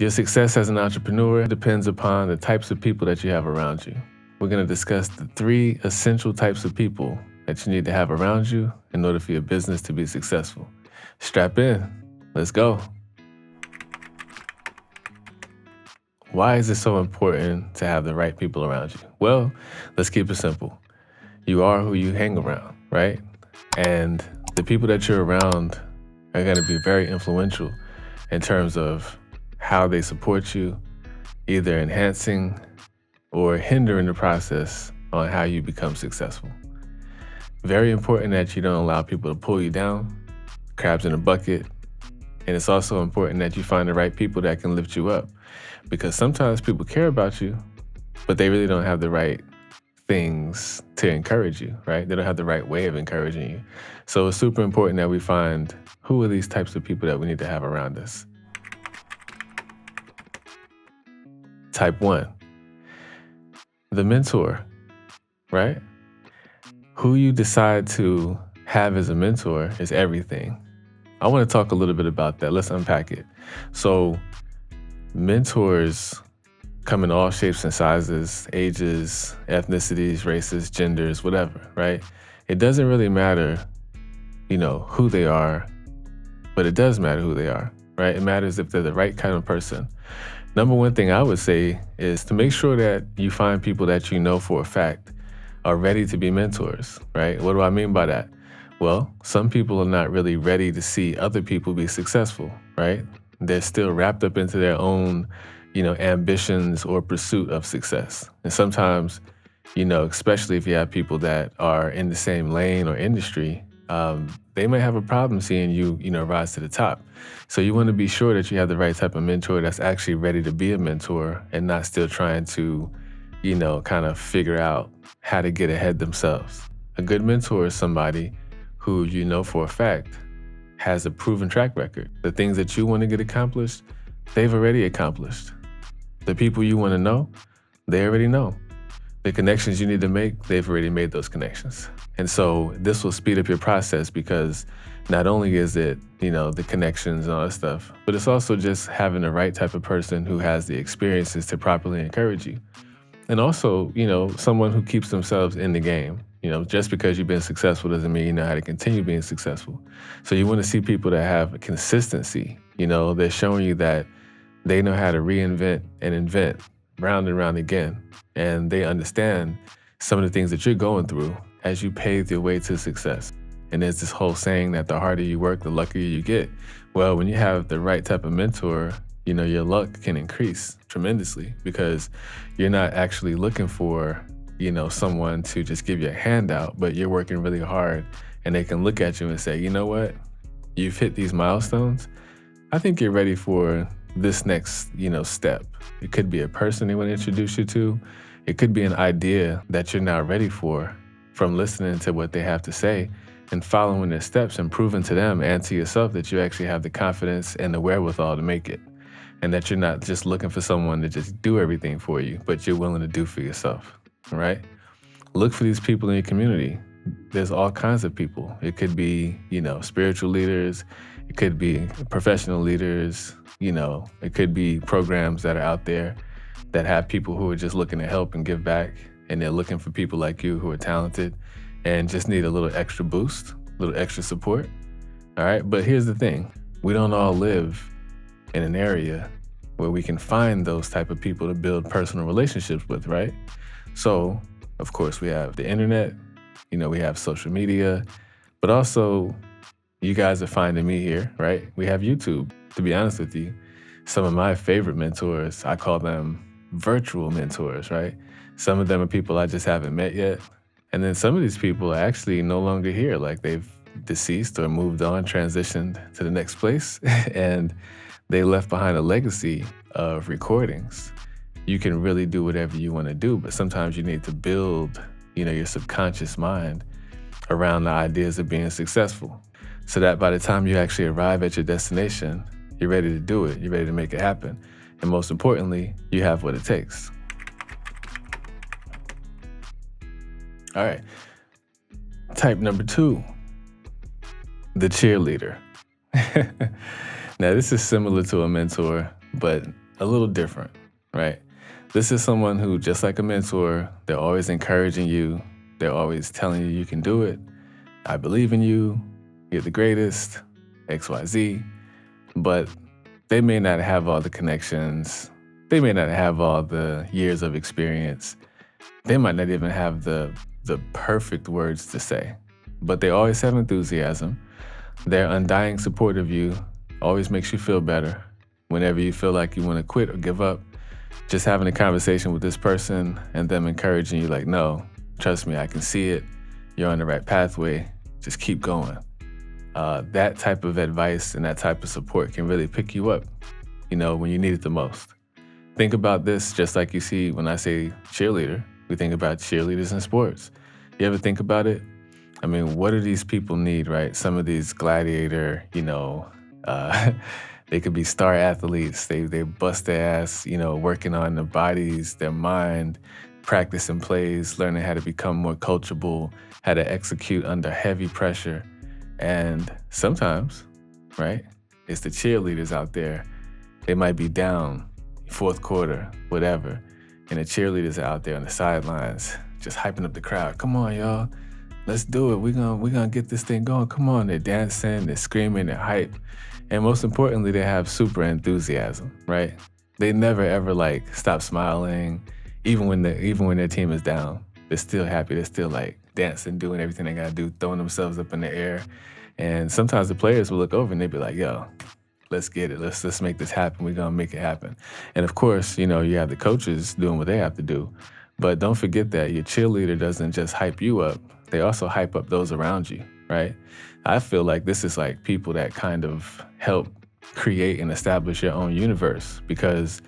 Your success as an entrepreneur depends upon the types of people that you have around you. We're going to discuss the 3 essential types of people that you need to have around you in order for your business to be successful. Strap in. Let's go. Why is it so important to have the right people around you? Well, let's keep it simple. You are who you hang around, right? And the people that you're around are going to be very influential in terms of how they support you, either enhancing or hindering the process on how you become successful. Very important that you don't allow people to pull you down, crabs in a bucket. And it's also important that you find the right people that can lift you up, because sometimes people care about you, but they really don't have the right things to encourage you, right? They don't have the right way of encouraging you. So it's super important that we find who are these types of people that we need to have around us. Type 1, the mentor, right? Who you decide to have as a mentor is everything. I want to talk a little bit about that. Let's unpack it. So mentors come in all shapes and sizes, ages, ethnicities, races, genders, whatever, right? It doesn't really matter, who they are, but it does matter who they are, right? It matters if they're the right kind of person. Number one thing I would say is to make sure that you find people that you know for a fact are ready to be mentors, right? What do I mean by that? Well, some people are not really ready to see other people be successful, right? They're still wrapped up into their own, ambitions or pursuit of success. And sometimes, especially if you have people that are in the same lane or industry, they may have a problem seeing you, rise to the top. So you want to be sure that you have the right type of mentor that's actually ready to be a mentor and not still trying to, kind of figure out how to get ahead themselves. A good mentor is somebody who you know for a fact has a proven track record. The things that you want to get accomplished, they've already accomplished. The people you want to know, they already know. The connections you need to make, they've already made those connections. And so this will speed up your process, because not only is it, the connections and all that stuff, but it's also just having the right type of person who has the experiences to properly encourage you. And also, someone who keeps themselves in the game. Just because you've been successful doesn't mean you know how to continue being successful. So you want to see people that have consistency. They're showing you that they know how to reinvent and invent round and round again. And they understand some of the things that you're going through as you pave your way to success. And there's this whole saying that the harder you work, the luckier you get. Well, when you have the right type of mentor, your luck can increase tremendously, because you're not actually looking for, someone to just give you a handout, but you're working really hard, and they can look at you and say, you know what, you've hit these milestones. I think you're ready for this next, step. It could be a person they want to introduce you to. It could be an idea that you're not ready for, from listening to what they have to say and following their steps and proving to them and to yourself that you actually have the confidence and the wherewithal to make it. And that you're not just looking for someone to just do everything for you, but you're willing to do for yourself, right? Look for these people in your community. There's all kinds of people. It could be, spiritual leaders. It could be professional leaders. It could be programs that are out there that have people who are just looking to help and give back. And they're looking for people like you who are talented and just need a little extra boost, a little extra support. All right. But here's the thing. We don't all live in an area where we can find those type of people to build personal relationships with, right? So, of course, we have the internet, we have social media, but also you guys are finding me here, right? We have YouTube. To be honest with you, some of my favorite mentors, I call them virtual mentors, right? Some of them are people I just haven't met yet. And then some of these people are actually no longer here, like they've deceased or moved on, transitioned to the next place, and they left behind a legacy of recordings. You can really do whatever you want to do, but sometimes you need to build, your subconscious mind around the ideas of being successful, so that by the time you actually arrive at your destination, you're ready to do it. You're ready to make it happen. And most importantly, you have what it takes. All right. Type number 2, the cheerleader. Now, this is similar to a mentor, but a little different, right? This is someone who, just like a mentor, they're always encouraging you. They're always telling you you can do it. I believe in you. You're the greatest, XYZ. But they may not have all the connections. They may not have all the years of experience. They might not even have the perfect words to say. But they always have enthusiasm. Their undying support of you always makes you feel better. Whenever you feel like you want to quit or give up, just having a conversation with this person and them encouraging you like, no, trust me, I can see it. You're on the right pathway. Just keep going. That type of advice and that type of support can really pick you up, when you need it the most. Think about this just like you see when I say cheerleader. We think about cheerleaders in sports. You ever think about it? I mean, what do these people need, right? Some of these gladiator, they could be star athletes. They bust their ass, working on their bodies, their mind, practicing plays, learning how to become more coachable, how to execute under heavy pressure. And sometimes, right, it's the cheerleaders out there. They might be down, fourth quarter, whatever. And the cheerleaders are out there on the sidelines, just hyping up the crowd. Come on, y'all. Let's do it. We're gonna get this thing going. Come on. They're dancing, they're screaming, they're hype. And most importantly, they have super enthusiasm, right? They never ever stop smiling, even when their team is down. They're still happy. They're still dancing, doing everything they gotta do, throwing themselves up in the air. And sometimes the players will look over and they'll be like, yo, let's get it. Let's make this happen. We're gonna make it happen. And of course, you have the coaches doing what they have to do. But don't forget that your cheerleader doesn't just hype you up. They also hype up those around you, right? I feel like this is people that kind of help create and establish your own universe, because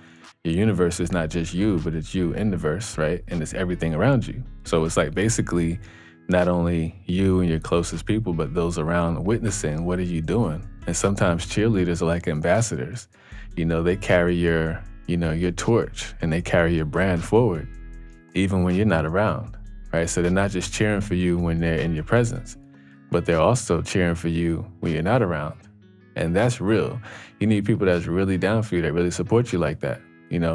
your universe is not just you, but it's you in the verse, right? And it's everything around you. So it's basically not only you and your closest people, but those around witnessing, what are you doing? And sometimes cheerleaders are like ambassadors. They carry your torch, and they carry your brand forward, even when you're not around, right? So they're not just cheering for you when they're in your presence, but they're also cheering for you when you're not around. And that's real. You need people that's really down for you, that really support you like that,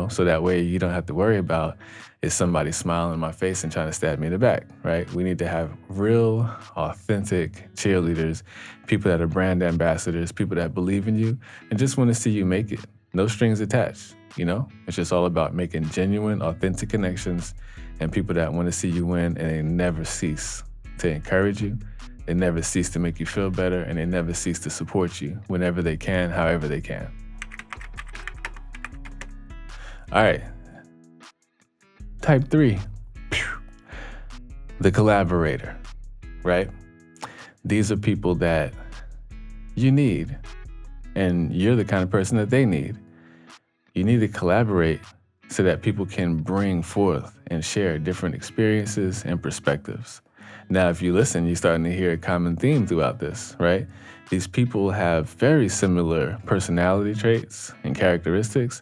so that way you don't have to worry about, is somebody smiling in my face and trying to stab me in the back, right? We need to have real, authentic cheerleaders, people that are brand ambassadors, people that believe in you and just want to see you make it. No strings attached, It's just all about making genuine, authentic connections and people that want to see you win, and they never cease to encourage you. They never cease to make you feel better, and they never cease to support you whenever they can, however they can. All right. Type 3, the collaborator, right? These are people that you need, and you're the kind of person that they need. You need to collaborate so that people can bring forth and share different experiences and perspectives. Now, if you listen, you're starting to hear a common theme throughout this, right? These people have very similar personality traits and characteristics,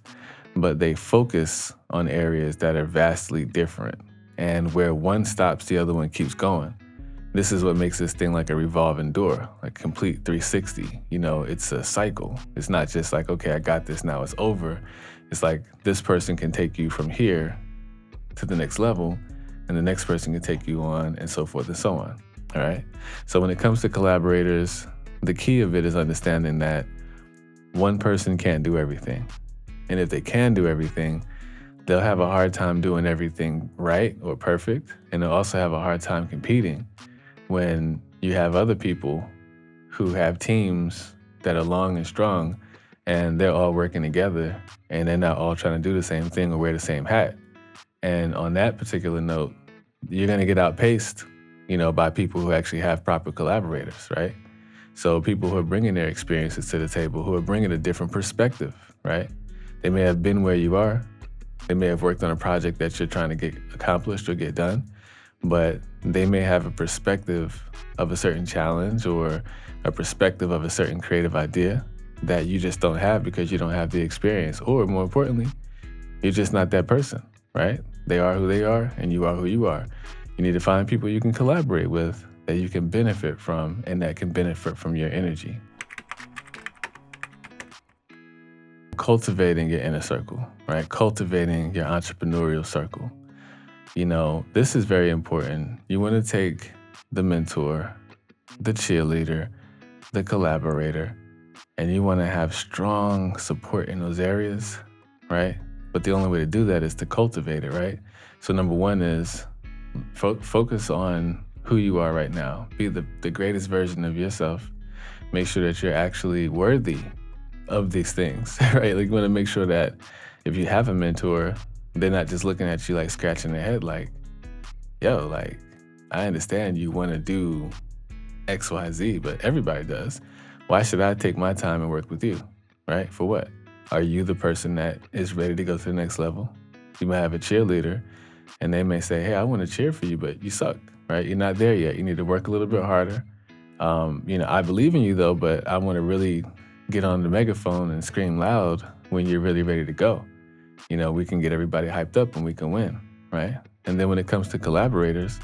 but they focus on areas that are vastly different. And where one stops, the other one keeps going. This is what makes this thing like a revolving door, like complete 360. It's a cycle. It's not just okay, I got this, now it's over. It's this person can take you from here to the next level, and the next person can take you on, and so forth and so on. All right. So when it comes to collaborators, the key of it is understanding that one person can't do everything. And if they can do everything, they'll have a hard time doing everything right or perfect. And they'll also have a hard time competing when you have other people who have teams that are long and strong, and they're all working together, and they're not all trying to do the same thing or wear the same hat. And on that particular note, you're going to get outpaced, by people who actually have proper collaborators, right? So people who are bringing their experiences to the table, who are bringing a different perspective, right? They may have been where you are. They may have worked on a project that you're trying to get accomplished or get done, but they may have a perspective of a certain challenge or a perspective of a certain creative idea that you just don't have because you don't have the experience, or more importantly, you're just not that person, right? They are who they are, and you are who you are. You need to find people you can collaborate with, that you can benefit from, and that can benefit from your energy. cultivating your inner circle, right? Cultivating your entrepreneurial circle. This is very important. You want to take the mentor, the cheerleader, the collaborator, and you want to have strong support in those areas, right? But the only way to do that is to cultivate it, right? So number one is focus on who you are right now. Be the greatest version of yourself. Make sure that you're actually worthy of these things, right? Like you want to make sure that if you have a mentor, they're not just looking at you like scratching their head like, yo, like, I understand you want to do X, Y, Z, but everybody does. Why should I take my time and work with you, right? For what? Are you the person that is ready to go to the next level? You might have a cheerleader and they may say, hey, I want to cheer for you, but you suck, right? You're not there yet. You need to work a little bit harder. I believe in you though, but I want to really get on the megaphone and scream loud when you're really ready to go. We can get everybody hyped up and we can win, right? And then when it comes to collaborators,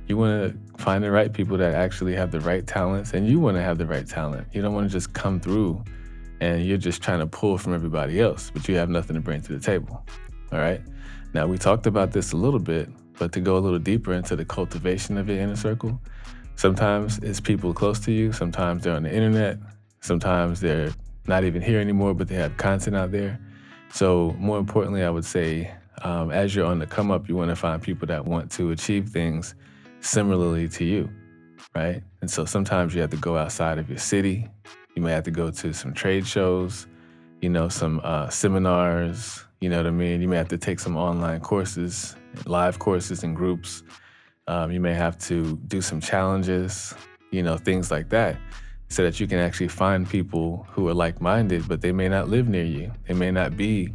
you want to find the right people that actually have the right talents, and you want to have the right talent. You don't want to just come through and you're just trying to pull from everybody else, but you have nothing to bring to the table, all right? Now, we talked about this a little bit, but to go a little deeper into the cultivation of your inner circle, sometimes it's people close to you, sometimes they're on the internet, sometimes they're not even here anymore, but they have content out there. So more importantly, I would say, as you're on the come up, you want to find people that want to achieve things similarly to you, right? And so sometimes you have to go outside of your city. You may have to go to some trade shows, some seminars, you know what I mean? You may have to take some online courses, live courses in groups. You may have to do some challenges, things like that, so that you can actually find people who are like-minded, but they may not live near you. They may not be,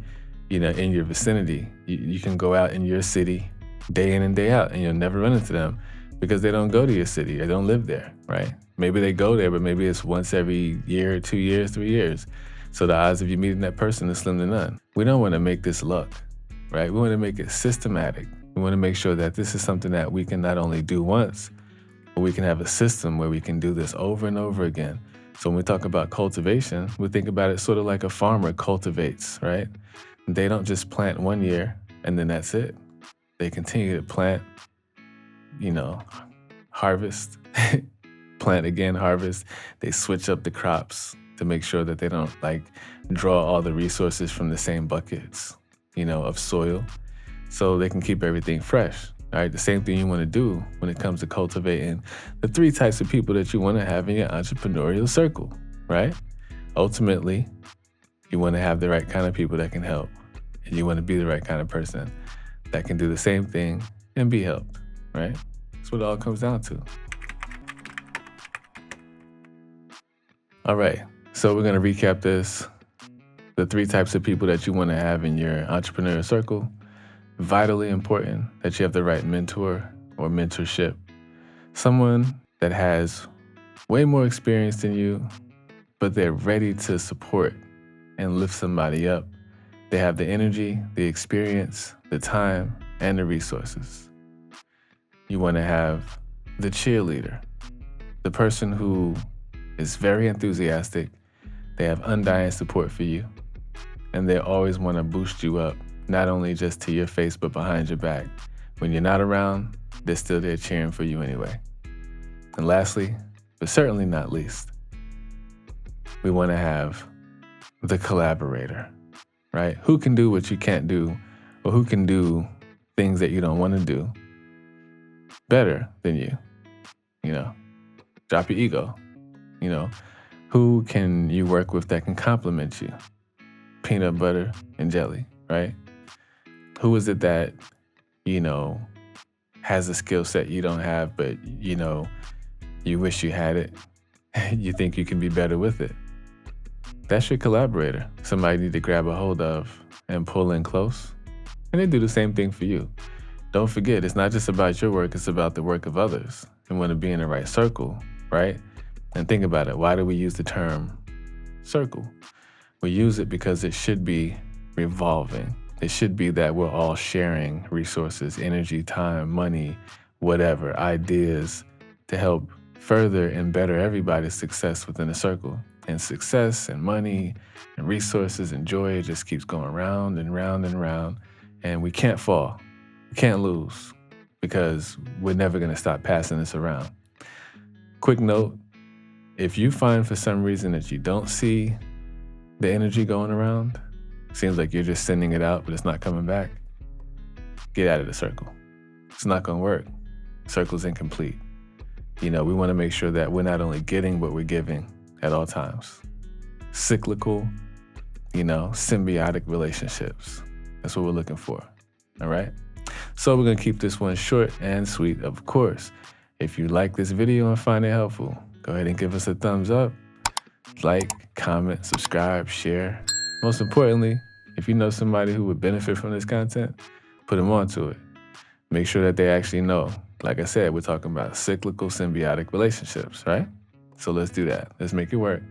in your vicinity. You can go out in your city day in and day out, and you'll never run into them because they don't go to your city. They don't live there, right? Maybe they go there, but maybe it's once every year, 2 years, 3 years. So the odds of you meeting that person is slim to none. We don't want to make this luck, right? We want to make it systematic. We want to make sure that this is something that we can not only do once, but we can have a system where we can do this over and over again. So when we talk about cultivation, we think about it sort of like a farmer cultivates, right? They don't just plant 1 year and then that's it. They continue to plant, harvest, plant again, harvest. They switch up the crops to make sure that they don't draw all the resources from the same buckets, of soil, so they can keep everything fresh. All right, the same thing you want to do when it comes to cultivating the 3 types of people that you want to have in your entrepreneurial circle, right? Ultimately, you want to have the right kind of people that can help, and you want to be the right kind of person that can do the same thing and be helped, right? That's what it all comes down to. All right, so we're going to recap this. The 3 types of people that you want to have in your entrepreneurial circle. Vitally important that you have the right mentor or mentorship. Someone that has way more experience than you, but they're ready to support and lift somebody up. They have the energy, the experience, the time, and the resources. You want to have the cheerleader, the person who is very enthusiastic. They have undying support for you, and they always want to boost you up, not only just to your face, but behind your back. When you're not around, they're still there cheering for you anyway. And lastly, but certainly not least, we want to have the collaborator, right? Who can do what you can't do, or who can do things that you don't want to do better than you, drop your ego, who can you work with that can complement you? Peanut butter and jelly, right? Who is it that, has a skill set you don't have, but, you wish you had it. You think you can be better with it. That's your collaborator. Somebody you need to grab a hold of and pull in close. And they do the same thing for you. Don't forget, it's not just about your work, it's about the work of others. You want to be in the right circle, right? And think about it. Why do we use the term circle? We use it because it should be revolving. It should be that we're all sharing resources, energy, time, money, whatever, ideas to help further and better everybody's success within a circle. and success and money and resources and joy. It just keeps going round and round and round. And we can't fall. We can't lose because we're never going to stop passing this around. Quick note, if you find for some reason that you don't see the energy going around, seems like you're just sending it out, but it's not coming back, get out of the circle. It's not going to work. Circle's incomplete. We want to make sure that we're not only getting, but we're giving at all times. Cyclical, symbiotic relationships. That's what we're looking for. All right? So we're going to keep this one short and sweet, of course. If you like this video and find it helpful, go ahead and give us a thumbs up. Like, comment, subscribe, share. Most importantly, if you know somebody who would benefit from this content, put them onto it. Make sure that they actually know. Like I said, we're talking about cyclical, symbiotic relationships, right? So let's do that. Let's make it work.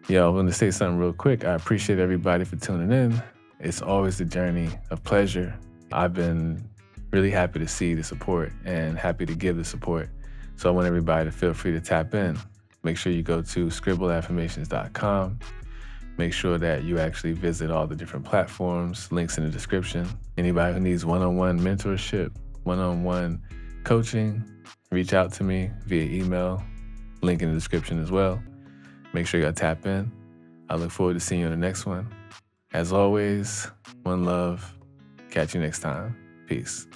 Yo, I want to say something real quick. I appreciate everybody for tuning in. It's always a journey of pleasure. I've been really happy to see the support and happy to give the support. So I want everybody to feel free to tap in. Make sure you go to scribbleaffirmations.com. Make sure that you actually visit all the different platforms, links in the description. Anybody who needs one-on-one mentorship, one-on-one coaching, reach out to me via email, link in the description as well. Make sure you tap in. I look forward to seeing you on the next one. As always, one love. Catch you next time. Peace.